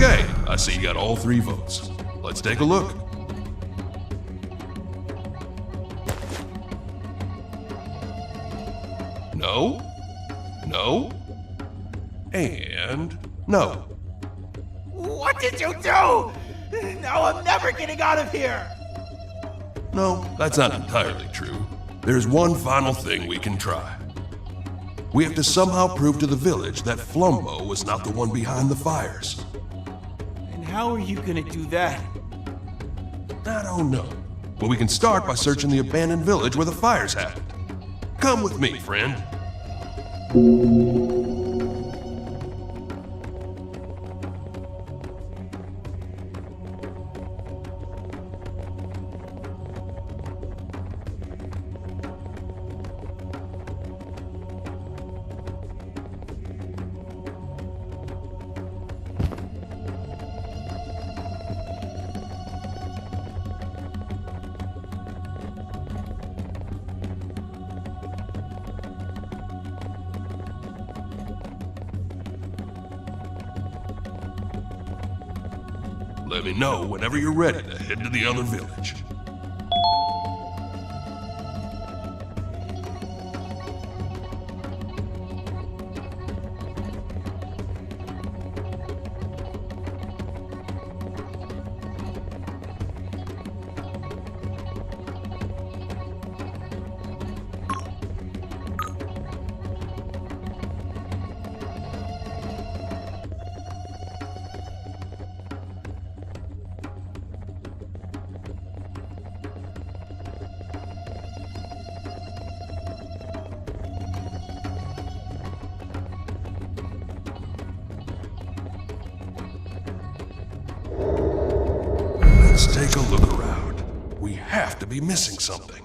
Okay, I see you got all 3 votes. Let's take a look. No, no, and no. What did you do? Now I'm never getting out of here! No, that's not entirely true. There's one final thing we can try. We have to somehow prove to the village that Flumbo was not the one behind the fires. And how are you gonna do that? I don't know, but we can start by searching the abandoned village where the fires happened. Come with me, friend. Let me know whenever you're ready to head to the other village. Let's take a look around. We have to be missing something.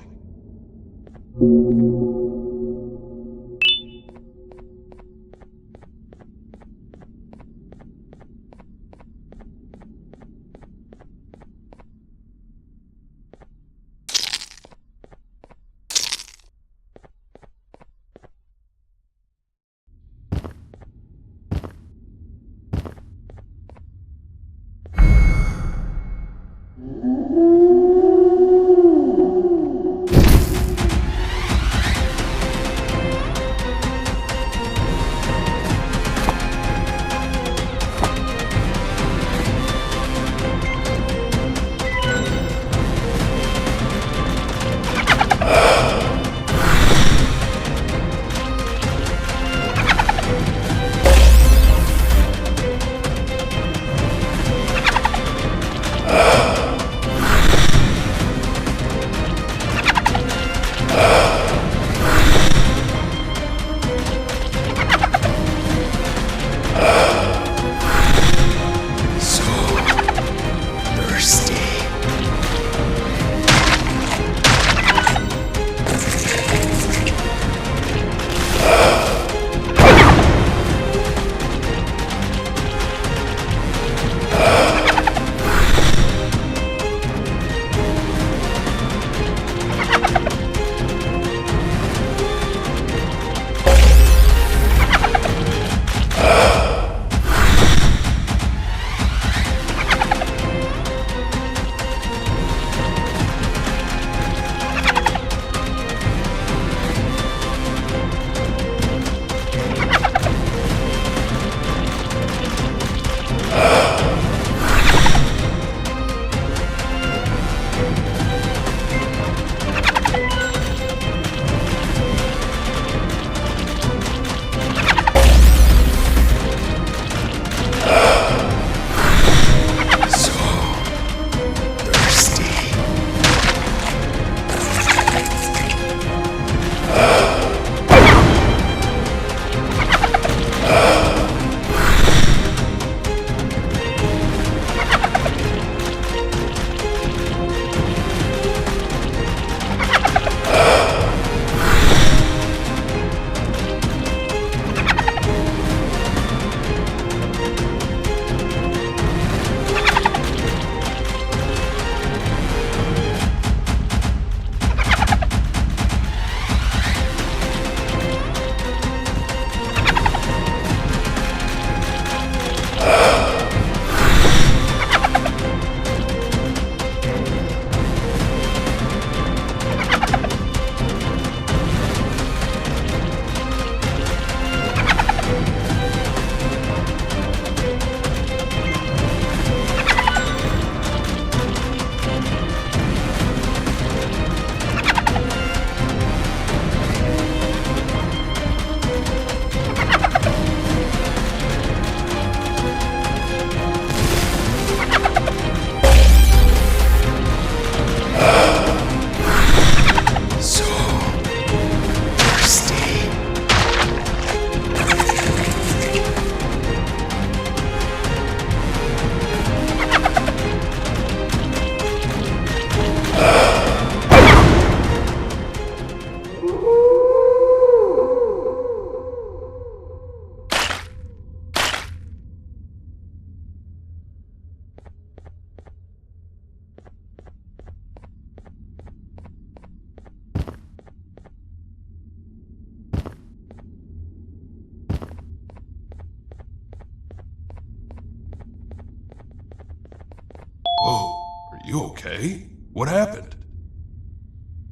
You okay? What happened?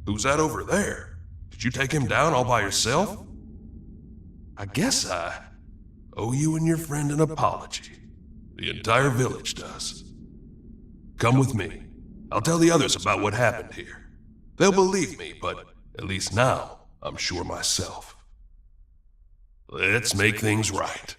Who's that over there? Did you take him down all by yourself? I guess I owe you and your friend an apology. The entire village does. Come with me. I'll tell the others about what happened here. They'll believe me, but at least now I'm sure myself. Let's make things right.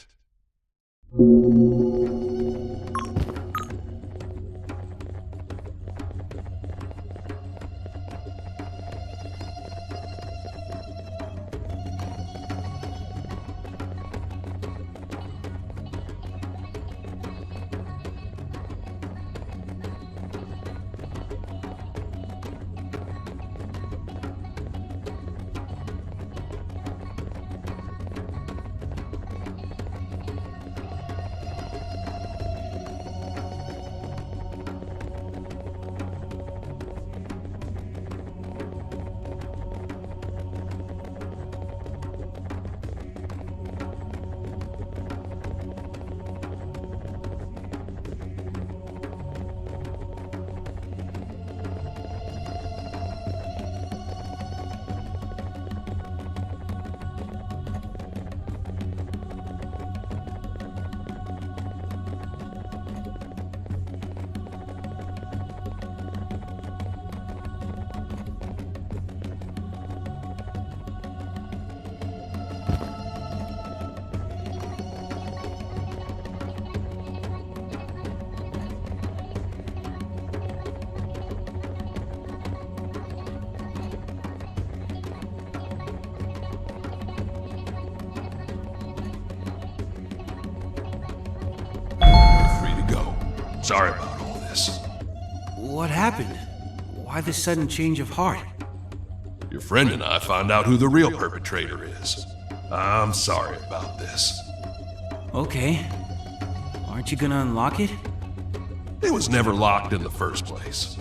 Sorry about all this. What happened? Why the sudden change of heart? Your friend and I found out who the real perpetrator is. I'm sorry about this. Okay. Aren't you gonna unlock it? It was never locked in the first place.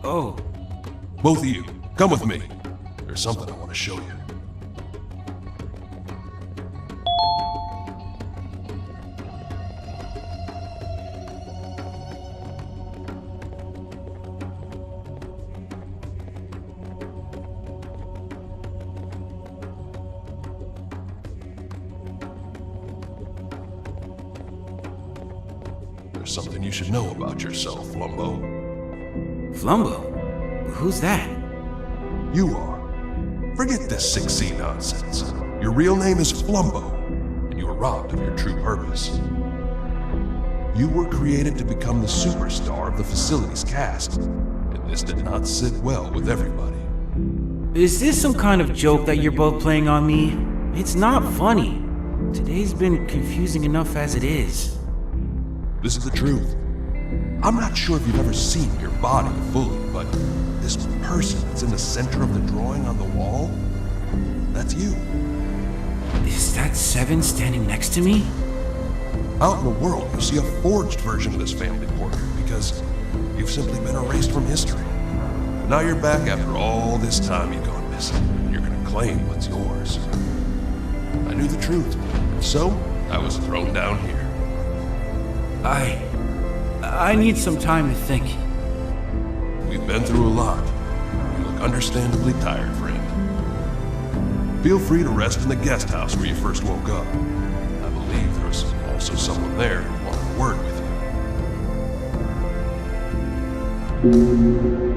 Oh. Both of you, come with me. There's something I want to show you. There's something you should know about yourself, Flumbo. Flumbo? Who's that? You are. Forget this 6C nonsense. Your real name is Flumbo, and you were robbed of your true purpose. You were created to become the superstar of the facility's cast, and this did not sit well with everybody. Is this some kind of joke that you're both playing on me? It's not funny. Today's been confusing enough as it is. This is the truth. I'm not sure if you've ever seen your body fully, but this person that's in the center of the drawing on the wall, that's you. Is that Seven standing next to me? Out in the world, you see a forged version of this family portrait because you've simply been erased from history. But now you're back after all this time you've gone missing, and you're gonna claim what's yours. I knew the truth, and so I was thrown down here. I need some time to think. We've been through a lot. You look understandably tired, friend. Feel free to rest in the guest house where you first woke up. I believe there was also someone there who wanted a word with you.